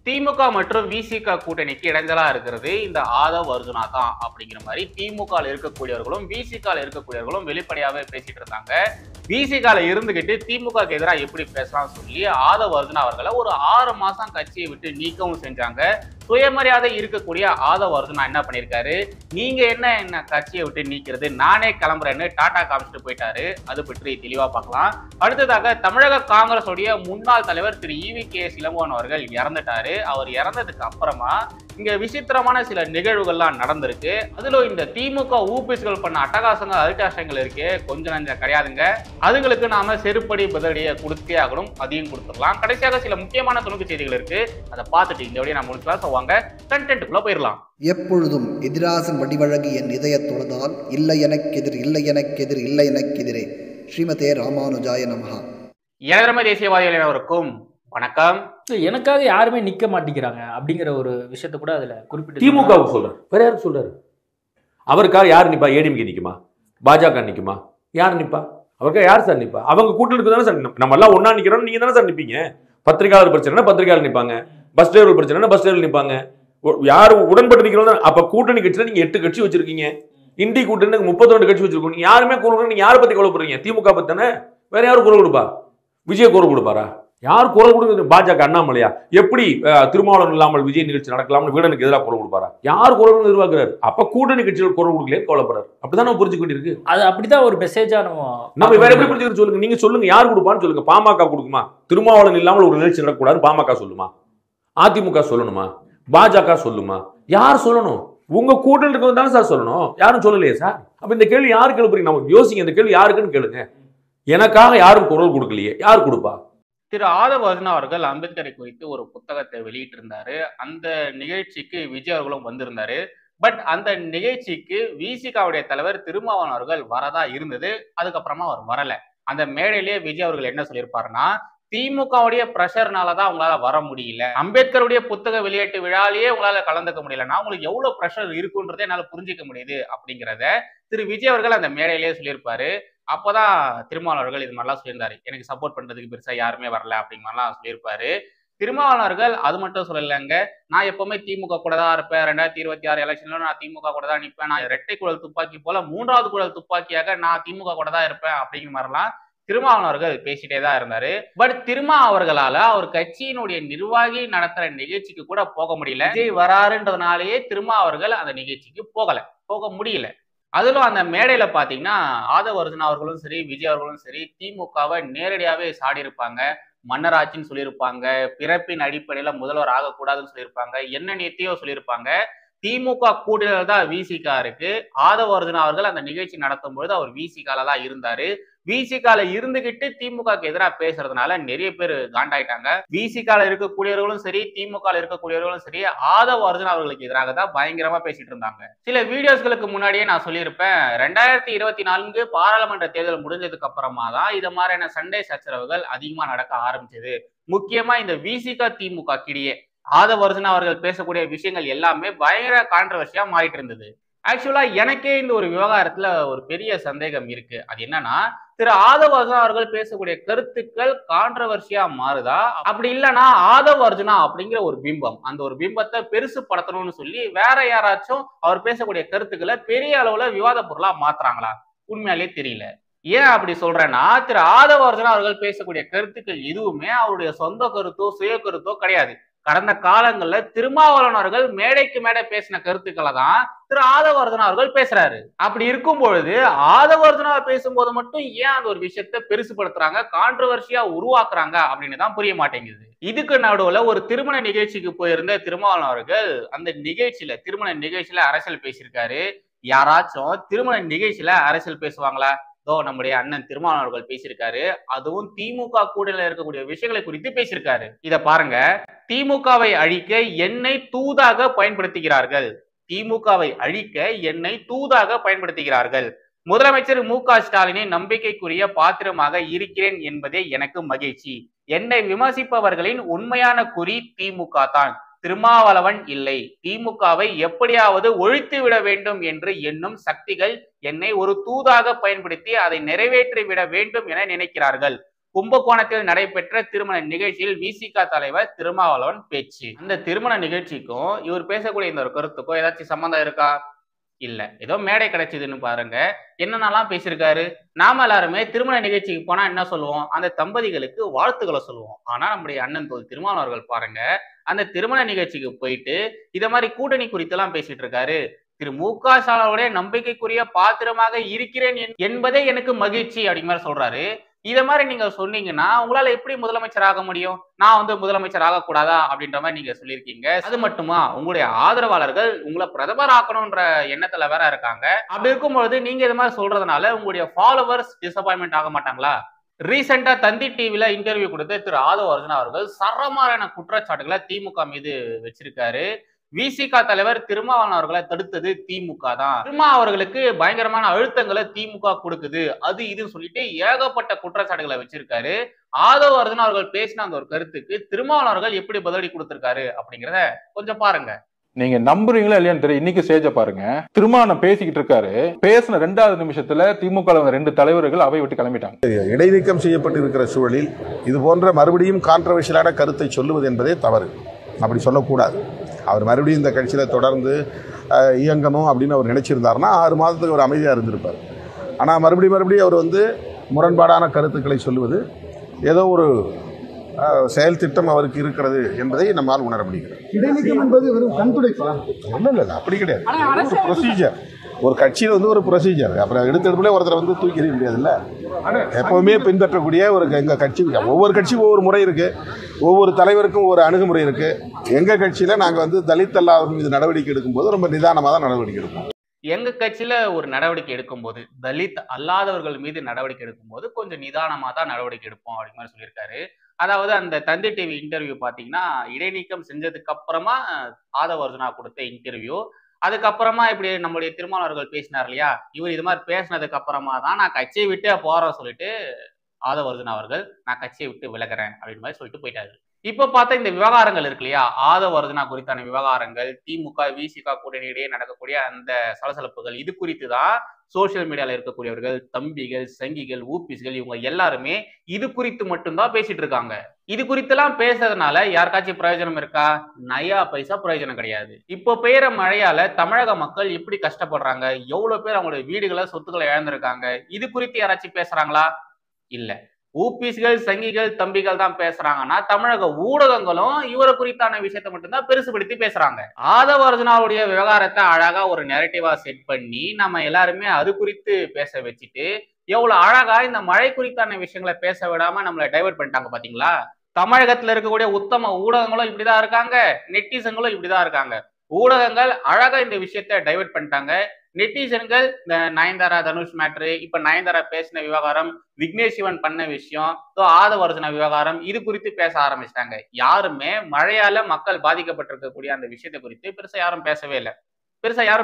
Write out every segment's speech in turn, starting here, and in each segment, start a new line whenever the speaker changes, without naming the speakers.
திமுக மற்றும் விசிக கூட்டணிக்கு இடைஞ்சலா இருக்கிறது இந்த ஆதவ் அர்ஜுனா தான் அப்படிங்கிற மாதிரி திமுக இருக்கக்கூடியவர்களும் விசிக இருக்கக்கூடியவர்களும் வெளிப்படையாவே பேசிட்டு இருந்தாங்க. விசிக இருந்துகிட்டு திமுகக்கு எதிராக எப்படி பேசலாம் சொல்லி ஆதவ் அர்ஜுனா அவர்களை ஒரு 6 மாசம் கட்சியை விட்டு நீக்கவும் செஞ்சாங்க. சுயமரியாதை இருக்கக்கூடிய ஆதவ் அர்ஜுனா என்ன பண்ணிருக்காரு, நீங்க என்ன கட்சியை விட்டு நீக்கிறது, நானே கிளம்புறேன்னு டாடா காமிச்சிட்டு போயிட்டாரு. அது பற்றி தெளிவா பார்க்கலாம். அடுத்ததாக தமிழக காங்கிரஸ் உடைய முன்னாள் தலைவர் திரு EVKS இளங்கோவன் அவர்கள் இறந்துட்டாரு. அவர் இறந்ததுக்கு அப்புறமா இங்க விசித்திரமான சில நிகழ்வுகள்லாம் நடந்திருக்கு. அதுல இந்த திமுக ஊபிஸ்கள் பண்ண அட்டகாசங்கள் அதிகாசங்கள் இருக்கு, கொஞ்சம் நஞ்சம் கிடையாதுங்க. அதுங்களுக்கு நாம செருப்படி பதிலடியை கொடுத்தே ஆகணும், அதையும் கொடுத்துடலாம். கடைசியாக சில முக்கியமான துணுக்கு செய்திகள் இருக்கு, அதை பார்த்துட்டு இந்த வழியை நான் முடிச்சுக்கலாம். வாங்க கண்டென்ட்டுக்குள்ள போயிடலாம்.
எப்பொழுதும் எதிராசன் வடிவழகு என் இதய தொழுதால் இல்லை எனக்கெதிர் இல்லை எனக்கெதிர் இல்லை எனக்கெதிரே ஸ்ரீமதே ராமானுஜாய நமஹா.
இளமை தேசியவாதிகள் அனைவருக்கும் வணக்கம்.
எனக்காக யாருமே நிக்க மாட்டேங்கிறாங்க அப்படிங்கிற ஒரு விஷயத்த கூட அதுல குறிப்பிட்டு
திமுகவுக்கு சொல்றாரு, வேற யாருக்கு சொல்றாரு? அவருக்காக யார் நிப்பா? ஏடிஎம்கே நிக்குமா? பாஜக நிக்குமா? யார் நிப்பா? அவருக்காக யார் சார் நிப்பா? அவங்க கூட்டணிக்கு தானே சார் நம்ம எல்லாம் ஒன்னா நிக்கிறோம். நீங்க தானே சார் நிப்பீங்க. பத்திரிகையாளர் பிரச்சனை பத்திரிகையாளர் நிப்பாங்க, பஸ் டிரைவர் பிரச்சனை பஸ் டிரைவர் நிப்பாங்க. யாரு உடன்பட்டு நிக்கிறோம்? அப்ப கூட்டணி கட்சியில நீங்க 8 கட்சி வச்சிருக்கீங்க, இண்டி கூட்டணி 32 கட்சி வச்சிருக்கோம். நீங்க யாருமே குரல், நீங்க யாரை பத்தி கவலைப்படுறீங்க? திமுக பத்தி தானே. வேற யாரும் குரல் கொடுப்பா? விஜய் குரல் கொடுப்பாரா? யார் குரல் கொடுக்குது? பாஜக அண்ணாமலையா? எப்படி திருமாவளவன் இல்லாமல் விஜய் நிகழ்ச்சி நடக்கலாம்னு வீடனுக்கு எதிராக குரல் கொடுப்பாரா? யார் குரல் எதிர்பார்க்கிறார்? அப்ப கூட்டணி கட்சிகள் குரல் கொடுக்கலையே கவலைப்படுறாரு. அப்படிதான் நம்ம புரிஞ்சுக்க வேண்டியிருக்கு. அது
அப்படிதான் ஒரு மெசேஜா
நம்ம வேற எப்படி புரிஞ்சுக்க சொல்லுங்க. நீங்க சொல்லுங்க, யார் கொடுப்பான்னு சொல்லுங்க. பாமக கொடுக்குமா? திருமாவளவன் இல்லாமல் ஒரு நிகழ்ச்சி நடக்கூடாது பாமக சொல்லுமா? அதிமுக சொல்லணுமா? பாஜக சொல்லுமா? யார் சொல்லணும்? உங்க கூட்டணி இருக்கவங்க தானே சார் சொல்லணும். யாரும் சொல்லலையே சார். அப்ப இந்த கேள்வி யாருக்கு எழுப்புறீங்க? நம்ம யோசிங்க, இந்த கேள்வி யாருக்குன்னு கேளுங்க. எனக்காக யாரும் குரல் கொடுக்கலையே, யார் கொடுப்பா?
திரு ஆதவ் அர்ஜுனா அவர்கள் அம்பேத்கரை குறித்து ஒரு புத்தகத்தை வெளியிட்டு இருந்தாரு. அந்த நிகழ்ச்சிக்கு விஜய் அவர்களும் வந்திருந்தாரு. பட் அந்த நிகழ்ச்சிக்கு விசிகாவுடைய தலைவர் திருமாவளவன் அவர்கள் வரதா இருந்தது. அதுக்கப்புறமா அவர் வரல. அந்த மேடையிலேயே விஜய் அவர்கள் என்ன சொல்லியிருப்பாருன்னா, திமுகவுடைய பிரஷர்னாலதான் உங்களால வர முடியல, அம்பேத்கருடைய புத்தக வெளியீட்டு விழாலேயே உங்களால கலந்துக்க முடியலன்னா உங்களுக்கு எவ்வளவு பிரஷர் இருக்குன்றதை என்னால புரிஞ்சிக்க முடியுது அப்படிங்கிறத திரு விஜய் அவர்கள் அந்த மேடையிலேயே சொல்லியிருப்பாரு. அப்போதான் திருமாவளவன் அவர்கள் இது மாதிரிலாம் சொல்லியிருந்தாரு, எனக்கு சப்போர்ட் பண்றதுக்கு பெருசா யாருமே வரல அப்படிங்கிற மாதிரிலாம் சொல்லியிருப்பாரு. திருமாவளவன் அவர்கள் அது மட்டும் சொல்லலைங்க, நான் எப்பவுமே திமுக கூட தான் இருப்பேன், 2026 எலெக்ஷன்ல நான் திமுக கூட தான் நிற்பேன், நான் இரட்டை குழல் துப்பாக்கி போல 3வது குழல் துப்பாக்கியாக நான் திமுக கூட தான் இருப்பேன் அப்படிங்கிற மாதிரிலாம் திருமாவளவன் அவர்கள் பேசிட்டே தான் இருந்தாரு. பட் திருமா அவர்களால அவர் கட்சியினுடைய நிர்வாகி நடத்துற நிகழ்ச்சிக்கு கூட போக முடியல. விஜய் வராருன்றதுனாலேயே திருமா அவர்கள் அந்த நிகழ்ச்சிக்கு போக முடியல. அதிலும் அந்த மேடையில பாத்தீங்கன்னா ஆதவ் அர்ஜுனா அவர்களும் சரி விஜய் அவர்களும் சரி திமுகவை நேரடியாவே சாடி இருப்பாங்க. மன்னராட்சின்னு சொல்லியிருப்பாங்க, பிறப்பின் அடிப்படையில முதல்வர் ஆகக்கூடாதுன்னு சொல்லியிருப்பாங்க, என்ன நீத்தியோ சொல்லியிருப்பாங்க. திமுக கூட்டணியில தான் விசிக இருக்கு. ஆதவ் அர்ஜுனா அவர்கள் அந்த நிகழ்ச்சி நடத்தும் பொழுது அவர் விசிகால தான் இருந்தாரு. விசிகால இருந்துகிட்டு திமுகக்கு எதிராக பேசுறதுனால நிறைய பேர் காண்டாயிட்டாங்க. விசிகால இருக்கக்கூடியவர்களும் சரி திமுக இருக்கக்கூடியவர்களும் சரி ஆதவ் அர்ஜுனா அவர்களுக்கு எதிராக தான் பயங்கரமா பேசிட்டு இருந்தாங்க. சில வீடியோஸ்களுக்கு முன்னாடியே நான் சொல்லியிருப்பேன், 2024 பாராளுமன்ற தேர்தல் முடிஞ்சதுக்கு அப்புறமா தான் இது மாதிரியான சண்டை சச்சரவுகள் அதிகமா நடக்க ஆரம்பிச்சது. முக்கியமா இந்த விசிக திமுக கிடையே ஆதவ் அர்ஜுனா அவர்கள் பேசக்கூடிய விஷயங்கள் எல்லாமே பயங்கர கான்ட்ரவர்சியா மாறிட்டு இருந்தது. ஆக்சுவலா எனக்கே இந்த ஒரு விவகாரத்துல ஒரு பெரிய சந்தேகம் இருக்கு. அது என்னன்னா, திரு ஆதவ் அர்ஜுனா அவர்கள் பேசக்கூடிய கருத்துக்கள் கான்ட்ரவர்சியா மாறுதா, அப்படி இல்லைன்னா ஆதவ் அர்ஜுனா அப்படிங்கிற ஒரு பிம்பம், அந்த ஒரு பிம்பத்தை பெருசு படுத்தணும்னு சொல்லி வேற யாராச்சும் அவர் பேசக்கூடிய கருத்துக்களை பெரிய அளவுல விவாத பொருளா மாத்துறாங்களா? உண்மையாலே தெரியல. ஏன் அப்படி சொல்றேன்னா, திரு ஆதவ் அர்ஜுனா அவர்கள் பேசக்கூடிய கருத்துக்கள் எதுவுமே அவருடைய சொந்த கருத்தோ சுய கருத்தோ கிடையாது. கடந்த காலங்கள்ல திருமாவளவன் அவர்கள் மேடைக்கு மேடை பேசின கருத்துக்களை தான் திரு ஆதவ் அர்ஜுனா அவர்கள் பேசுறாரு. அப்படி இருக்கும் பொழுது ஆதவ் அர்ஜுனா பேசும்போது மட்டும் ஏன் அந்த ஒரு விஷயத்த பெருசுபடுத்துறாங்க, கான்ட்ரவர்சியா உருவாக்குறாங்க அப்படின்னு தான் புரிய மாட்டேங்குது. இதுக்கு நடுவுல ஒரு திருமண நிகழ்ச்சிக்கு போயிருந்த திருமாவளவன் அவர்கள் அந்த நிகழ்ச்சியில திருமண நிகழ்ச்சியில அரசியல் பேசியிருக்காரு. யாராச்சும் திருமண நிகழ்ச்சியில அரசியல் பேசுவாங்களா? நம்முடைய அண்ணன் திருமாவளவன் அவர்கள் பேசியிருக்காரு. அதுவும் திமுக கூட்டணியில் இருக்கக்கூடிய விஷயங்களை குறித்து பேசியிருக்காரு. இத பாருங்க, திமுகவை அழிக்க என்னை தூதாக பயன்படுத்துகிறார்கள், திமுகவை அழிக்க என்னை தூதாக பயன்படுத்துகிறார்கள், முதலமைச்சர் மு.க. ஸ்டாலினை நம்பிக்கைக்குரிய பாத்திரமாக இருக்கிறேன் என்பதே எனக்கு மகிழ்ச்சி, என்னை விமர்சிப்பவர்களின் உண்மையான குறி திமுக தான், திருமாவளவன் இல்லை, திமுகவை எப்படியாவது ஒழித்து விட வேண்டும் என்று எண்ணும் சக்திகள் என்னை ஒரு தூதாக பயன்படுத்தி அதை நிறைவேற்றி விட வேண்டும் என நினைக்கிறார்கள், கும்பகோணத்தில் நடைபெற்ற திருமண நிகழ்ச்சியில் விசிக தலைவர் திருமாவளவன் பேச்சு. அந்த திருமண நிகழ்ச்சிக்கும் இவர் பேசக்கூடிய இந்த ஒரு கருத்துக்கும் ஏதாச்சும் சம்பந்தம் இருக்கா? இல்ல. ஏதோ மேடை கிடைச்சதுன்னு பாருங்க. என்னென்னலாம் பேசியிருக்காரு. நாம எல்லாருமே திருமண நிகழ்ச்சிக்கு போனா என்ன சொல்லுவோம்? அந்த தம்பதிகளுக்கு வாழ்த்துக்களை சொல்லுவோம். ஆனா நம்முடைய அண்ணன் தோல் திருமாவளவன் அவர்கள் பாருங்க, அந்த திருமண நிகழ்ச்சிக்கு போயிட்டு இத மாதிரி கூட்டணி குறித்து எல்லாம் பேசிட்டு இருக்காரு. திரு மு.க. ஸ்டாலினுடைய நம்பிக்கைக்குரிய பாத்திரமாக இருக்கிறேன் என்பதே எனக்கு மகிழ்ச்சி அப்படிங்கிற மாதிரி சொல்றாரு. இத மாதிரி நீங்க சொன்னீங்கன்னா உங்களால எப்படி முதலமைச்சர் ஆக முடியும்? நான் வந்து முதலமைச்சர் ஆகக்கூடாதா அப்படின்ற மாதிரி நீங்க சொல்லியிருக்கீங்க. அது மட்டுமா, உங்களுடைய ஆதரவாளர்கள் உங்களை பிரதமர் ஆக்கணும்ன்ற எண்ணத்துல வேற இருக்காங்க. அப்படி இருக்கும்பொழுது நீங்க இது மாதிரி சொல்றதுனால உங்களுடைய ஃபாலோவர்ஸ் டிசப்பாயின்மெண்ட் ஆக மாட்டாங்களா? ரீசெண்டா தந்தி டிவில இன்டர்வியூ கொடுத்த திரு ஆதவ அர்ஜுனா அவர்கள் சரமாரியான குற்றச்சாட்டுகளை திமுக மீது வச்சிருக்காரு. விசிக தலைவர் திருமாவளவன் அவர்களை தடுத்தது திமுக தான். திருமா அவர்களுக்கு பயங்கரமான அழுத்தங்களை திமுக கொடுக்குது, அது இதுன்னு சொல்லிட்டு ஏகப்பட்ட குற்றச்சாட்டுகளை வச்சிருக்காரு. ஆதவ அர்ஜுனா அவர்கள் பேசின அந்த ஒரு கருத்துக்கு திருமாவளவன் அவர்கள் எப்படி பதிலடி கொடுத்திருக்காரு அப்படிங்கிறத கொஞ்சம் பாருங்க.
நீங்க நம்புறீங்களா இல்லையான்னு தெரியும். இன்னைக்கு ஸ்டேஜ பாருங்க. திருமாவளவன் பேசிக்கிட்டு இருக்காரு. பேசின 2வது நிமிஷத்துல திமுக 2 தலைவர்கள் அவை விட்டு கிளம்பிட்டாங்க.
இடைநீக்கம் செய்யப்பட்டிருக்கிற சூழலில் இது போன்ற மறுபடியும் கான்ட்ரவர்ஷியலான கருத்தை சொல்லுவது என்பதே தவறு. அப்படி சொல்லக்கூடாது. அவர் மறுபடியும் இந்த கட்சியில் தொடர்ந்து இயங்கணும் அப்படின்னு அவர் நினைச்சிருந்தாருன்னா 6 மாதத்துக்கு ஒரு அமைதியாக இருந்திருப்பார். ஆனால் மறுபடியும் அவர் வந்து முரண்பாடான கருத்துக்களை சொல்லுவது ஏதோ ஒரு செயல் திட்டம் அவருக்கு இருக்கிறது என்பதை நம்மால் உணர முடிகிறது.
இடைநீக்கம் என்பது வெறும் கண்துடைப்பா?
ஒன்றும் இல்லை, அப்படி கிடையாது. ஒரு ப்ரொசீஜர், ஒரு கட்சியில் வந்து ஒரு ப்ரொசீஜர். அப்புறம் எடுத்தெடுப்புல ஒருத்தரை வந்து தூக்கி எறிய முடியாதுல்ல. எப்பவுமே பின்பற்றக்கூடிய ஒரு எங்கள் கட்சி, ஒவ்வொரு கட்சியும் ஒவ்வொரு முறை இருக்கு, ஒவ்வொரு தலைவருக்கும் ஒரு அணுகுமுறை இருக்கு. எங்க கட்சியில நாங்கள் வந்து தலித் அல்லாதவர்கள் மீது நடவடிக்கை எடுக்கும்போது ரொம்ப நிதானமாக தான் நடவடிக்கை எடுப்போம்.
எங்க கட்சியில ஒரு நடவடிக்கை எடுக்கும்போது, தலித் அல்லாதவர்கள் மீது நடவடிக்கை எடுக்கும்போது கொஞ்சம் நிதானமா தான் நடவடிக்கை எடுப்போம் அப்படிங்கிற மாதிரி சொல்லியிருக்காரு. அதாவது அந்த தந்தி டிவி இன்டர்வியூ பாத்தீங்கன்னா இடைநீக்கம் செஞ்சதுக்கு அப்புறமா ஆதவ அர்ஜுனா கொடுத்த இன்டர்வியூ. அதுக்கப்புறமா இப்படி நம்மளுடைய திருமாவளவர்கள் பேசினார் இல்லையா, இவர் இது மாதிரி பேசினதுக்கு அப்புறமா தான் நான் கட்சியை விட்டே போறேன் சொல்லிட்டு ஆதவ அர்ஜுனா அவர்கள் நான் கட்சியை விட்டு விலகிறேன் அப்படின்னு மாதிரி சொல்லிட்டு போயிட்டாரு. இப்ப பார்த்தா இந்த விவகாரங்கள் இருக்கு இல்லையா, ஆதவ அர்ஜுனா குறித்தான விவகாரங்கள், திமுக விசிக கூட்டணியிடையே நடக்கக்கூடிய அந்த சலசலப்புகள், இது குறித்து தான் சோசியல் மீடியால இருக்கக்கூடியவர்கள், தம்பிகள், சங்கிகள், ஊபிஸ்கள் இவங்க எல்லாருமே இது குறித்து மட்டும்தான் பேசிட்டு இருக்காங்க. இது குறித்தெல்லாம் பேசுறதுனால யாருக்காச்சும் பிரயோஜனம் இருக்கா? நயா பைசா பிரயோஜனம் கிடையாது. இப்போ பெய்யற மழையால தமிழக மக்கள் எப்படி கஷ்டப்படுறாங்க, எவ்வளவு பேர் அவங்களுடைய வீடுகளை சொத்துக்களை இழந்திருக்காங்க, இது குறித்து யாராச்சும் பேசுறாங்களா? இல்ல. ஊபிஸ்கள், சங்கிகள், தம்பிகள் தான் பேசுறாங்கன்னா தமிழக ஊடகங்களும் இவரை குறித்தான விஷயத்தை மட்டும்தான் பெருசுபடுத்தி பேசுறாங்க. ஆதவ அர்ஜுனாவுடைய விவகாரத்தை அழகா ஒரு நெரட்டிவா செட் பண்ணி நம்ம எல்லாருமே அது குறித்து பேச வச்சுட்டு எவ்வளவு அழகா இந்த மழை குறித்தான விஷயங்களை பேச விடாம நம்மளை டைவர்ட் பண்ணிட்டாங்க பாத்தீங்களா? தமிழகத்துல இருக்கக்கூடிய உத்தம ஊடகங்களும் இப்படிதான் இருக்காங்க, நெட்டிசன்களும் இப்படிதான் இருக்காங்க. ஊடகங்கள் அழகா இந்த விஷயத்த டைவர்ட் பண்ணிட்டாங்க. நெட்டிசன்கள் இந்த நயன்தாரா தனுஷ் மேட்ரு, இப்ப நயன்தாரா பேசின விவகாரம், விக்னேஷ் சிவன் பண்ண விஷயம், ஆதவ அர்ஜுனா விவகாரம், இது குறித்து பேச ஆரம்பிச்சிட்டாங்க. யாருமே மழையால மக்கள் பாதிக்கப்பட்டிருக்கக்கூடிய அந்த விஷயத்தை குறித்து பெருசா யாரும்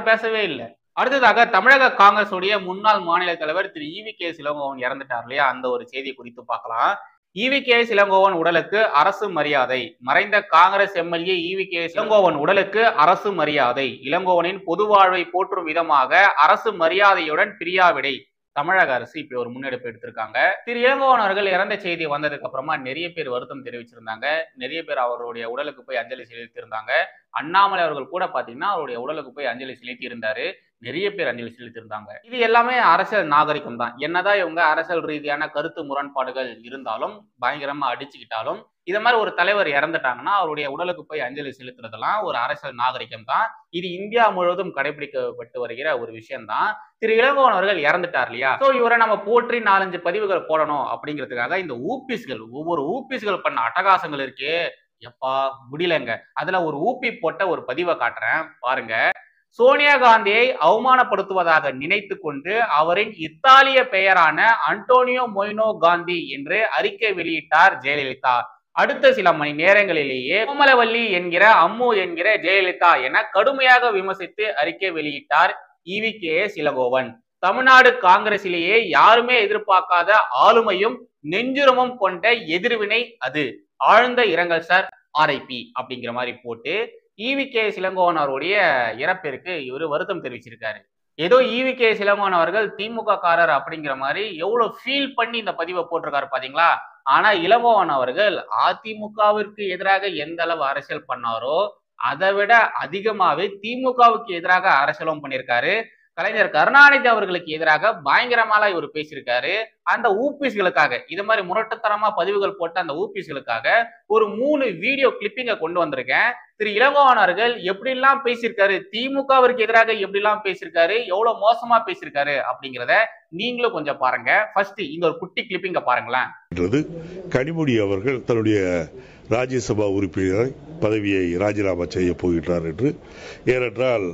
பேசவே இல்லை. அடுத்ததாக தமிழக காங்கிரஸ் உடைய முன்னாள் மாநில தலைவர் திரு ஈவி.கே. இளங்கோவன் இறந்துட்டார் இல்லையா, அந்த ஒரு செய்தி குறித்து பார்க்கலாம். ஈவி.கே. இளங்கோவன் உடலுக்கு அரசு மரியாதை. மறைந்த காங்கிரஸ் எம்எல்ஏ ஈவி.கே. இளங்கோவன் உடலுக்கு அரசு மரியாதை. இளங்கோவனின் பொது வாழ்வை போற்றும் விதமாக அரசு மரியாதையுடன் பிரியாவிடை. தமிழக அரசு இப்படி ஒரு முன்னெடுப்பு எடுத்திருக்காங்க. திரு இளங்கோவன் அவர்கள் இறந்த செய்தி வந்ததுக்கு அப்புறமா நிறைய பேர் வருத்தம் தெரிவிச்சிருந்தாங்க. நிறைய பேர் அவருடைய உடலுக்கு போய் அஞ்சலி செலுத்தியிருந்தாங்க. அண்ணாமலை அவர்கள் கூட பாத்தீங்கன்னா அவருடைய உடலுக்கு போய் அஞ்சலி செலுத்தி இருந்தாரு. நிறைய பேர் அஞ்சலி செலுத்தியிருந்தாங்க. இது எல்லாமே அரசியல் நாகரிகம் தான். என்னதான் இவங்க அரசியல் ரீதியான கருத்து முரண்பாடுகள் இருந்தாலும், பயங்கரமா அடிச்சுக்கிட்டாலும், இத மாதிரி ஒரு தலைவர் இறந்துட்டாங்கன்னா அவருடைய உடலுக்கு போய் அஞ்சலி செலுத்துறதெல்லாம் ஒரு அரசியல் நாகரிகம் தான். இது இந்தியா முழுவதும் கடைபிடிக்கப்பட்டு வருகிற ஒரு விஷயம் தான். திரு இளங்கோவன் அவர்கள் இறந்துட்டார் இல்லையா, சோ இவரை நம்ம போற்றி 4-5 பதிவுகள் போடணும் அப்படிங்கிறதுக்காக இந்த ஊபிஸ்கள், ஒவ்வொரு ஊபிஸ்கள் பண்ண அட்டகாசங்கள் இருக்கே, எப்பா முடியலங்க. அதுல ஒரு ஊபி போட்ட ஒரு பதிவை காட்டுறேன் பாருங்க. சோனியா காந்தியை அவமானப்படுத்துவதாக நினைத்து கொண்டு அவரின் இத்தாலிய பெயரான அன்டோனியோ மொய்னோ காந்தி என்று அறிக்கை வெளியிட்டார் ஜெயலலிதா. அடுத்த சில மணி நேரங்களிலேயே கோமலவல்லி என்கிற அம்மு என்கிற ஜெயலலிதா என கடுமையாக விமர்சித்து அறிக்கை வெளியிட்டார் ஈவி.கே. இளங்கோவன். தமிழ்நாடு காங்கிரசிலேயே யாருமே எதிர்பார்க்காத ஆளுமையும் நெஞ்சுரமும் கொண்ட எதிர்வினை அது. ஆழ்ந்த இரங்கல் சார், RIP அப்படிங்கிற மாதிரி போட்டு ஈவி.கே. இளங்கோவன் அவருடைய இறப்பிற்கு இவரு வருத்தம் தெரிவிச்சிருக்காரு. ஏதோ ஈவி.கே. இளங்கோவன் அவர்கள் திமுக காரர் அப்படிங்கிற மாதிரி எவ்வளவு ஃபீல் பண்ணி இந்த பதிவை போட்டிருக்காரு பாத்தீங்களா? ஆனா இளங்கோவன் அவர்கள் அதிமுகவிற்கு எதிராக எந்த அளவு அரசியல் பண்ணாரோ அதை விட அதிகமாவே திமுகவுக்கு எதிராக அரசியலும் பண்ணியிருக்காரு. கலைஞர் கருணாநிதி அவர்களுக்கு எதிராக பயங்கரமாலாம் இவர் பேசியிருக்காரு. அந்த ஊபிஸ்களுக்காக இது மாதிரி முரட்டுத்தனமா பதிவுகள் போட்ட அந்த ஊபிஸ்களுக்காக ஒரு 3 வீடியோ கிளிப்பிங்க கொண்டு வந்திருக்கேன். திரு இளங்கோவன் அவர்கள் எப்படிலாம் பேசியிருக்காரு, திமுகவிற்கு எதிராக எப்படிலாம் பேசியிருக்காரு, எவ்வளவு மோசமா பேசியிருக்காரு அப்படிங்கிறத நீங்களும் கொஞ்சம் பாருங்க. ஃபர்ஸ்ட் இந்த ஒரு குட்டி கிளிப்பிங்க பாருங்களேன்.
கனிமொழி அவர்கள் தன்னுடைய ராஜ்யசபா உறுப்பினர் பதவியை ராஜினாமா செய்ய போகிறார் என்று, ஏனென்றால்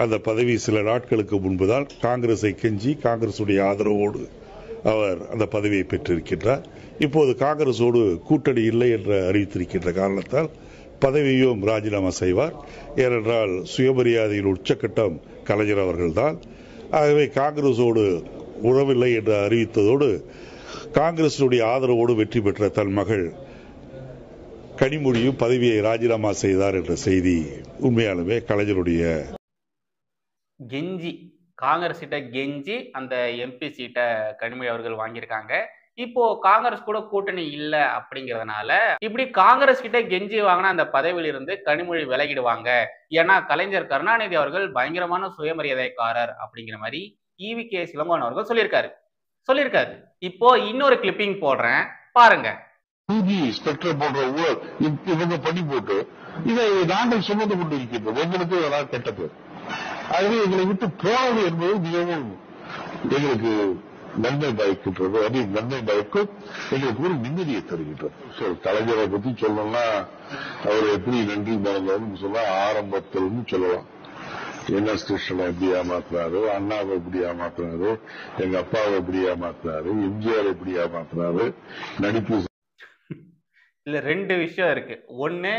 அந்த பதவி சில நாட்களுக்கு முன்புதான் காங்கிரஸை கெஞ்சி காங்கிரசுடைய ஆதரவோடு அவர் அந்த பதவியை பெற்றிருக்கின்றார். இப்போது காங்கிரஸோடு கூட்டணி இல்லை என்று அறிவித்திருக்கின்ற காரணத்தால் பதவியும் ராஜினாமா செய்வார். ஏனென்றால் சுயமரியாதையின் உச்சக்கட்டம் கலைஞர் அவர்கள்தான். ஆகவே காங்கிரஸோடு உறவில்லை என்று அறிவித்ததோடு காங்கிரசுடைய ஆதரவோடு வெற்றி பெற்ற தன் மகள் கனிமொழியும் பதவியை ராஜினாமா செய்தார் என்ற செய்தி உண்மையாலுமே கலைஞருடைய
கெஞ்சி காங்கிரஸ் சீட்டை கெஞ்சி அந்த எம்பி சீட்டை கனிமொழி அவர்கள் வாங்கியிருக்காங்க. இப்போ காங்கிரஸ் கூட கூட்டணி இல்லை அப்படிங்கிறதுனால இப்படி காங்கிரஸ் கிட்ட கெஞ்சி வாங்கினா அந்த பதவியில இருந்து கனிமொழி விலகிடுவாங்க. ஏன்னா கலைஞர் கருணாநிதி அவர்கள் பயங்கரமான சுயமரியாதைக்காரர் அப்படிங்கிற மாதிரி ஈவி.கே. இளங்கோவன் அவர்கள் சொல்லியிருக்காரு. இப்போ இன்னொரு கிளிப்பிங் போடுறேன் பாருங்க.
ஸ்பெக்டர் போன்ற ஊழல் இவங்க பண்ணி போட்டு இதை நாங்கள் சுமந்து கொண்டு இருக்கின்றோம். எங்களுக்கு இதெல்லாம் கெட்ட பேர். ஆகவே எங்களை விட்டு போவது என்பது மிகவும் எங்களுக்கு நன்மை பயக்கின்றது. அது நன்மை பயக்கும் எங்களுக்கு ஒரு நிம்மதியை தருகின்றது. கலைஞரை பத்தி சொல்லணும்னா அவர் எப்படி நன்றி மறந்தாலும் சொல்ல ஆரம்பத்திலும் சொல்லலாம். என்.எஸ். கிருஷ்ணனை எப்படி ஏமாத்தினாரு, அண்ணாவை எப்படி ஏமாத்தினாரு, எங்க அப்பாவை எப்படி ஏமாத்தினாரு, எம்ஜிஆர் எப்படி ஏமாத்தினாரு, நடிப்பு.
இல்ல 2 விஷயம் இருக்கு. ஒண்ணு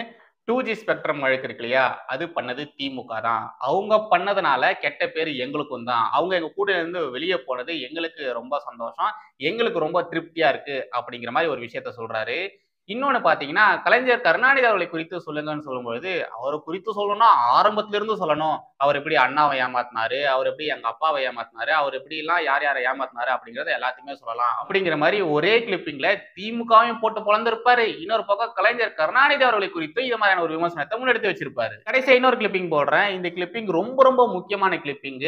2G ஸ்பெக்ட்ரம் வழக்கு இருக்கு இல்லையா, அது பண்ணது திமுக தான். அவங்க பண்ணதுனால கெட்ட பேர் எங்களுக்கும் தான். அவங்க எங்க கூட இருந்து வெளியே போனது எங்களுக்கு ரொம்ப சந்தோஷம், எங்களுக்கு ரொம்ப திருப்தியா இருக்கு அப்படிங்கிற மாதிரி ஒரு விஷயத்த சொல்றாரு. இன்னொன்னு பாத்தீங்கன்னா கலைஞர் கருணாநிதி அவர்களை குறித்து சொல்லுங்கன்னு சொல்லும்போது அவரை குறித்து சொல்லணும்னா ஆரம்பத்துல இருந்து சொல்லணும். அவர் எப்படி அண்ணாவை ஏமாத்தினாரு, அவர் எப்படி எங்க அப்பாவை ஏமாத்தினாரு, அவர் எப்படி எல்லாம் யார் யாரை ஏமாத்தினாரு அப்படிங்கறத எல்லாத்தையுமே சொல்லலாம் அப்படிங்கிற மாதிரி ஒரே கிளிப்பிங்ல திமுகவையும் போட்டு பொழந்திருப்பாரு. இன்னொரு பக்கம் கலைஞர் கருணாநிதி அவர்களை குறித்து இது மாதிரியான ஒரு விமர்சனத்தை முன்னெடுத்து வச்சிருப்பாரு. கடைசியா இன்னொரு கிளிப்பிங் போடுறேன். இந்த கிளிப்பிங் ரொம்ப ரொம்ப முக்கியமான கிளிப்பிங்.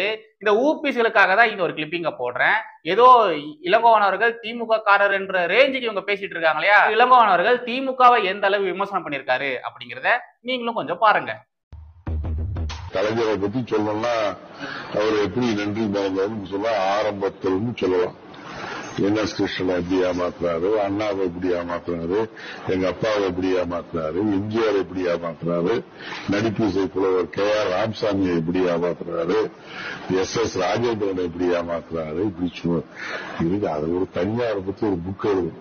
இந்த ஊபிஸ்களுக்காக தான் இந்த ஒரு கிளிப்பிங்க போடுறேன். ஏதோ இளங்கோவன் அவர்கள் திமுக காரர் என்ற ரேஞ்சுக்கு இவங்க பேசிட்டு இருக்காங்க இல்லையா, இளங்கோவன் அவர்கள் திமுகவை எந்த அளவு விமர்சனம் பண்ணிருக்காரு அப்படிங்கறத நீங்களும் கொஞ்சம் பாருங்க.
கலைஞரை பத்தி சொல்லணும்னா அவர் எப்படி நன்றி மறந்தாலும் சொல்ல ஆரம்பத்திலும் சொல்லலாம். என்.எஸ். கிருஷ்ணனை எப்படி ஏமாத்தினாரு, அண்ணாவை எப்படி ஏமாத்தினாரு, எங்க அப்பாவை எப்படி ஏமாத்தினாரு, எம்ஜிஆர் எப்படி ஏமாத்தினாரு, நடிப்பு இசை புலவர் கே.ஆர். ராமசாமியை எப்படி ஏமாத்தினாரு, எஸ்.எஸ். ராஜேந்திரனை எப்படி ஏமாத்தினாரு, இப்படி இருக்கு. அது ஒரு தனியாரை பத்தி ஒரு புக் எழுது.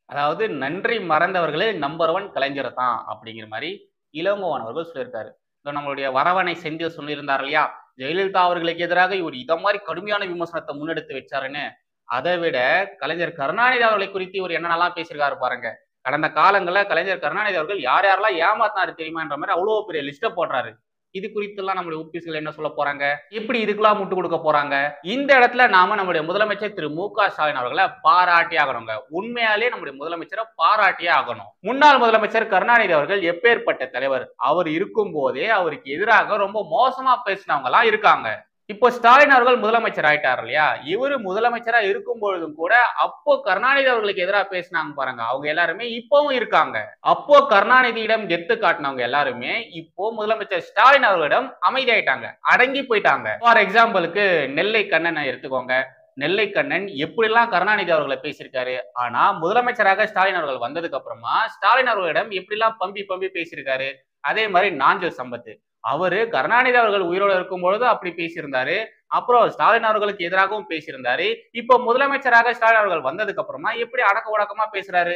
அதாவது நன்றி மறந்தவர்களே நம்பர் 1 கலைஞர் தான் அப்படிங்கிற மாதிரி இளங்கோவன் அவர்கள் சொல்லியிருக்காரு. நம்மளுடைய வரவணை செந்தில் சொல்லியிருந்தார் இல்லையா, ஜெயலலிதா அவர்களுக்கு எதிராக இவர் இத மாதிரி கடுமையான விமர்சனத்தை முன்னெடுத்து வச்சாருன்னு. அதை விட கலைஞர் கருணாநிதி அவர்களை குறித்து இவர் என்னென்னலாம் பேசியிருக்காரு பாருங்க. கடந்த காலங்களில் கலைஞர் கருணாநிதி அவர்கள் யார் யாரெல்லாம் ஏமாத்தினாரு தெரியுமான்ற மாதிரி அவ்வளவு பெரிய லிஸ்ட போடுறாரு. இது குறித்து எல்லாம் நம்மளுடைய ஊபிஸ்கள் என்ன சொல்ல போறாங்க, எப்படி இதுக்கெல்லாம் முட்டு கொடுக்க போறாங்க? இந்த இடத்துல நாம நம்முடைய முதலமைச்சர் திரு மு.க. ஸ்டாலின் அவர்களை பாராட்டி ஆகணுங்க. உண்மையாலே நம்முடைய முதலமைச்சரை பாராட்டியே ஆகணும். முன்னாள் முதலமைச்சர் கருணாநிதி அவர்கள் எப்பேற்பட்ட தலைவர், அவர் இருக்கும் போதே அவருக்கு எதிராக ரொம்ப மோசமா பேசினவங்க எல்லாம் இருக்காங்க. இப்போ ஸ்டாலின் அவர்கள் முதலமைச்சர் ஆயிட்டார் இல்லையா, இவரு முதலமைச்சரா இருக்கும் பொழுதும் கூட அப்போ கருணாநிதி அவர்களுக்கு எதிராக பேசினாங்க பாருங்க, அவங்க எல்லாருமே இப்பவும் இருக்காங்க. அப்போ கருணாநிதியிடம் கெத்து காட்டினவங்க எல்லாருமே இப்போ முதலமைச்சர் ஸ்டாலின் அவர்களிடம் அமைதியாயிட்டாங்க, அடங்கி போயிட்டாங்க. ஃபார் எக்ஸாம்பிளுக்கு நெல்லை கண்ணனை எடுத்துக்கோங்க. நெல்லை கண்ணன் எப்படிலாம் கருணாநிதி அவர்களை பேசியிருக்காரு. ஆனா முதலமைச்சராக ஸ்டாலின் அவர்கள் வந்ததுக்கு அப்புறமா ஸ்டாலின் அவர்களிடம் எப்படிலாம் பம்பி பேசியிருக்காரு. அதே மாதிரி நாஞ்சில் சம்பத், அவரு கருணாநிதி அவர்கள் உயிரோடு இருக்கும் பொழுது அப்படி பேசியிருந்தாரு, அப்புறம் ஸ்டாலின் அவர்களுக்கு எதிராகவும் பேசியிருந்தாரு. இப்போ முதலமைச்சராக ஸ்டாலின் அவர்கள் வந்ததுக்கு அப்புறமா எப்படி அடக்க உடக்கமா பேசுறாரு.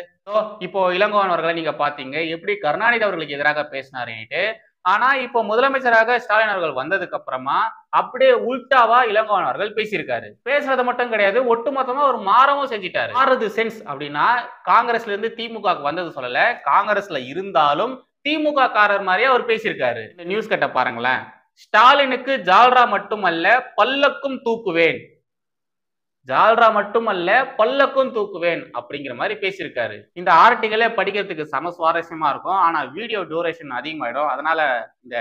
இப்போ இளங்கோவன் அவர்களை நீங்க பாத்தீங்க எப்படி கருணாநிதி அவர்களுக்கு எதிராக பேசினாருன்னுட்டு. ஆனா இப்போ முதலமைச்சராக ஸ்டாலின் அவர்கள் வந்ததுக்கு அப்புறமா அப்படியே உல்டாவா இளங்கோவன் அவர்கள் பேசியிருக்காரு. பேசுறது மட்டும் கிடையாது, ஒட்டுமொத்தமா ஒரு மாறவும் செஞ்சிட்டாரு. மாறுது சென்ஸ் அப்படின்னா காங்கிரஸ்ல இருந்து திமுக வந்தது சொல்லல, காங்கிரஸ்ல இருந்தாலும் திமுக காரர் மாதிரியே அவர் பேசியிருக்காரு. இந்த நியூஸ் கட்ட பாருங்களேன். ஸ்டாலினுக்கு ஜால்ரா மட்டுமல்ல பல்லக்கும் தூக்குவேன். ஜால்ரா மட்டுமல்ல பல்லக்கும் தூக்குவேன் அப்படிங்கிற மாதிரி பேசியிருக்காரு. இந்த ஆர்டிகளே படிக்கிறதுக்கு செம சுவாரஸ்யமா இருக்கும். ஆனா வீடியோ டியூரேஷன் அதிகமாயிடும். அதனால இந்த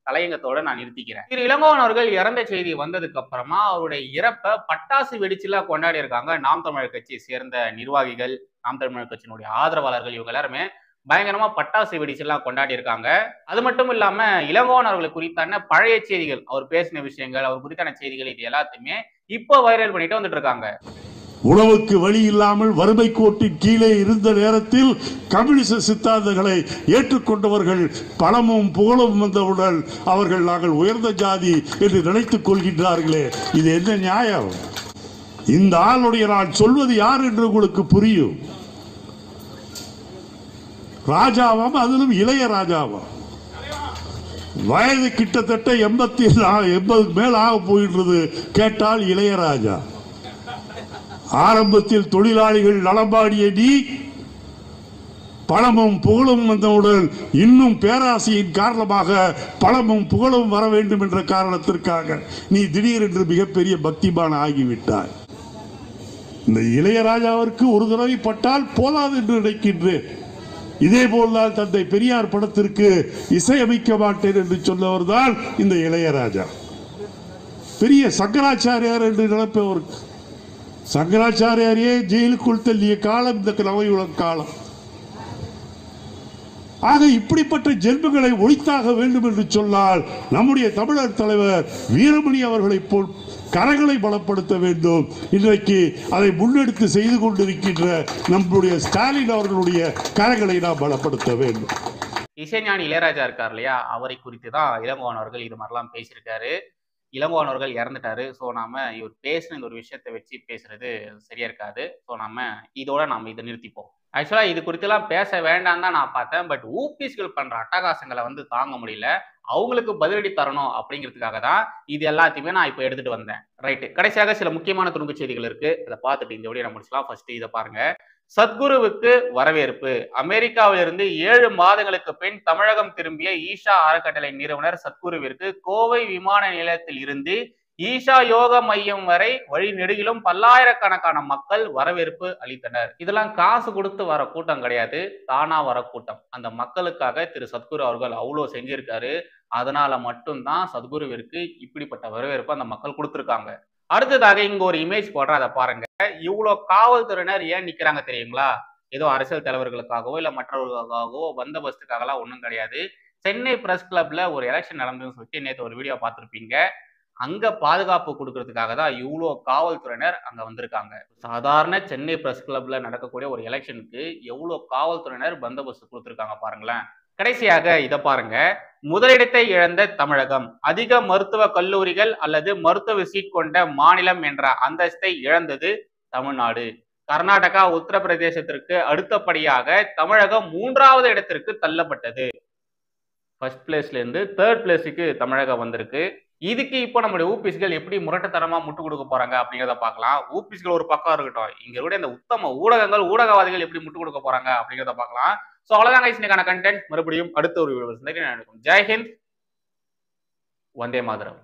தலையங்கத்தோட நான் நிறுத்திக்கிறேன். திரு இளங்கோவன் அவர்கள் இறந்த செய்தி வந்ததுக்கு அப்புறமா அவருடைய இறப்பை பட்டாசு வெடிச்சுலாம் கொண்டாடி இருக்காங்க நாம் தமிழர் கட்சியை சேர்ந்த நிர்வாகிகள், நாம் தமிழர் கட்சியினுடைய ஆதரவாளர்கள். இவங்க எல்லாருமே பயங்கரமா பட்டாசு வெடிச்செல்லாம் கொண்டாடி இருக்காங்க. அது மட்டும் இல்லாம இளங்கோவன் அவர்களை குறித்தான பழைய செய்திகள், அவர் பேசின விஷயங்கள், அவர் குறித்தான செய்திகள், இது எல்லாத்தையுமே இப்போ வைரல் பண்ணிட்டு வந்துட்டு இருக்காங்க.
உணவுக்கு வழி இல்லாமல் வறுமை கோட்டின் கீழே இருந்த நேரத்தில் கம்யூனிச சித்தாந்தங்களை ஏற்றுக்கொண்டவர்கள் பணமும் புகழும் வந்தவுடன் அவர்கள் நாங்கள் உயர்ந்த ஜாதி என்று நினைத்துக் கொள்கின்றார்களே, இது என்ன நியாயம்? இந்த ஆளுடைய நான் சொல்வது யார் என்று உங்களுக்கு புரியும். ராஜாவாம், அதிலும் இளைய ராஜாவாம். வயது கிட்டத்தட்ட 80 மேல் ஆக போயின்றது. கேட்டால் இளையராஜா. ஆரம்பத்தில் தொழிலாளிகள் நலம்பாடிய நீ பணமும் புகழும் வந்தவுடன் இன்னும் பேராசையின் காரணமாக பணமும் புகழும் வர வேண்டும் என்ற காரணத்திற்காக நீ திடீரென்று மிகப்பெரிய பக்திமான் ஆகிவிட்டாய். இந்த இளையராஜாவிற்கு ஒரு தடவை பட்டால் போதாது என்று நினைக்கின்றேன். இதே போல்தான் தந்தை பெரியார் படத்திற்கு இசையமைக்க மாட்டேன் என்று சொன்னவர் தான் இந்த இளையராஜா. பெரிய சங்கராச்சாரியார் என்று நினைப்பவர். சங்கராச்சாரியாரே ஜெயிலுக்குள் தள்ளிய காலம் இந்த நவயுலக காலம். ஆக இப்படிப்பட்ட ஜென்மங்களை ஒழித்தாக வேண்டும் என்று சொன்னால் நம்முடைய தமிழர் தலைவர் வீரமணி அவர்களை போல் கரங்களை பலப்படுத்த வேண்டும். இன்றைக்கு அதை முன்னெடுத்து செய்து கொண்டிருக்கின்ற நம்முடைய ஸ்டாலின் அவர்களுடைய கரங்களை நாம் பலப்படுத்த வேண்டும்.
இசைஞானி இளையராஜா இருக்கார் இல்லையா, அவரை குறித்து தான் இளங்கோவன் அவர்கள் இது மாதிரிலாம் பேசியிருக்காரு. இளங்கோவன் அவர்கள் இறந்துட்டாரு. ஸோ நாம இவர் பேசின இந்த ஒரு விஷயத்தை வச்சு பேசுறது சரியா இருக்காது. ஸோ இதோட நாம இதை நிறுத்திப்போம். ஆக்சுவலா இது குறித்தெல்லாம் பேச வேண்டாம் தான் நான் பார்த்தேன். பட் ஊபிஸ்கள் பண்ற அட்டகாசங்களை தாங்க முடியல. அவங்களுக்கு பதிலடி தரணும் அப்படிங்கிறதுக்காக தான் இது எல்லாத்தையுமே நான் இப்போ எடுத்துட்டு வந்தேன். ரைட்டு. கடைசியாக சில முக்கியமான துணுக்கு செய்திகள் இருக்கு. அதை பார்த்துட்டு இந்த வீடியோ முடிச்சலாம். ஃபர்ஸ்ட் இதை பாருங்க. சத்குருவுக்கு வரவேற்பு. அமெரிக்காவிலிருந்து 7 மாதங்களுக்கு பின் தமிழகம் திரும்பிய ஈஷா அறக்கட்டளை நிறுவனர் சத்குருவிற்கு கோவை விமான நிலையத்தில் இருந்து ஈஷா யோக மையம் வரை வழி நெடுகிலும் பல்லாயிரக்கணக்கான மக்கள் வரவேற்பு அளித்தனர். இதெல்லாம் காசு கொடுத்து வர கூட்டம் கிடையாது, தானா வர கூட்டம். அந்த மக்களுக்காக திரு சத்குரு அவர்கள் அவ்வளோ செஞ்சிருக்காரு. அதனால மட்டும்தான் சத்குருவிற்கு இப்படிப்பட்ட வரவேற்பு அந்த மக்கள் கொடுத்துருக்காங்க. அடுத்ததாக இங்க ஒரு இமேஜ் போடுற, அதை பாருங்க. இவ்வளவு காவல்துறையினர் ஏன் நிக்கிறாங்க தெரியுங்களா? ஏதோ அரசியல் தலைவர்களுக்காகவோ இல்ல மற்றவர்களுக்காகவோ பந்தோபஸ்துக்காகலாம் ஒன்றும் கிடையாது. சென்னை பிரஸ் கிளப்ல ஒரு எலெக்ஷன் நடந்ததுன்னு சொல்லிட்டு நேற்று ஒரு வீடியோ பார்த்துருப்பீங்க. அங்க பாதுகாப்பு கொடுக்கறதுக்காக தான் இவ்வளோ காவல்துறையினர் அங்க வந்திருக்காங்க. சாதாரண சென்னை பிரஸ் கிளப்ல நடக்கக்கூடிய ஒரு எலெக்ஷனுக்கு எவ்வளோ காவல்துறையினர் பந்தோபஸ்து கொடுத்துருக்காங்க பாருங்களேன். கடைசியாக இதை பாருங்க. முதலிடத்தை இழந்த தமிழகம், அதிக மருத்துவ கல்லூரிகள் அல்லது மருத்துவ சீட் கொண்ட மாநிலம் என்ற அந்தஸ்தை இழந்தது தமிழ்நாடு. கர்நாடகா, உத்தரப்பிரதேசத்திற்கு அடுத்தபடியாக தமிழகம் 3வது இடத்திற்கு தள்ளப்பட்டது. ஃபர்ஸ்ட் பிளேஸ்ல இருந்து 3rd பிளேஸுக்கு தமிழகம் வந்திருக்கு. இதுக்கு இப்போ நம்மளுடைய ஊபிஸ்கள் எப்படி முரட்டுத்தனமா முட்டு கொடுக்க போறாங்க அப்படிங்கிறத பார்க்கலாம். ஊபிஸ்கள் ஒரு பக்கம் இருக்கட்டும், இங்க கூட இந்த உத்தம ஊடகங்கள், ஊடகவாதிகள் எப்படி முட்டு கொடுக்க போறாங்க அப்படிங்கிறத பார்க்கலாம். ஸோ அவ்வளோதான் இன்னைக்கான கண்டென்ட். மறுபடியும் அடுத்த ஒரு வீடியோ நடக்கும். ஜெய் ஹிந்த், வந்தே மாதரம்.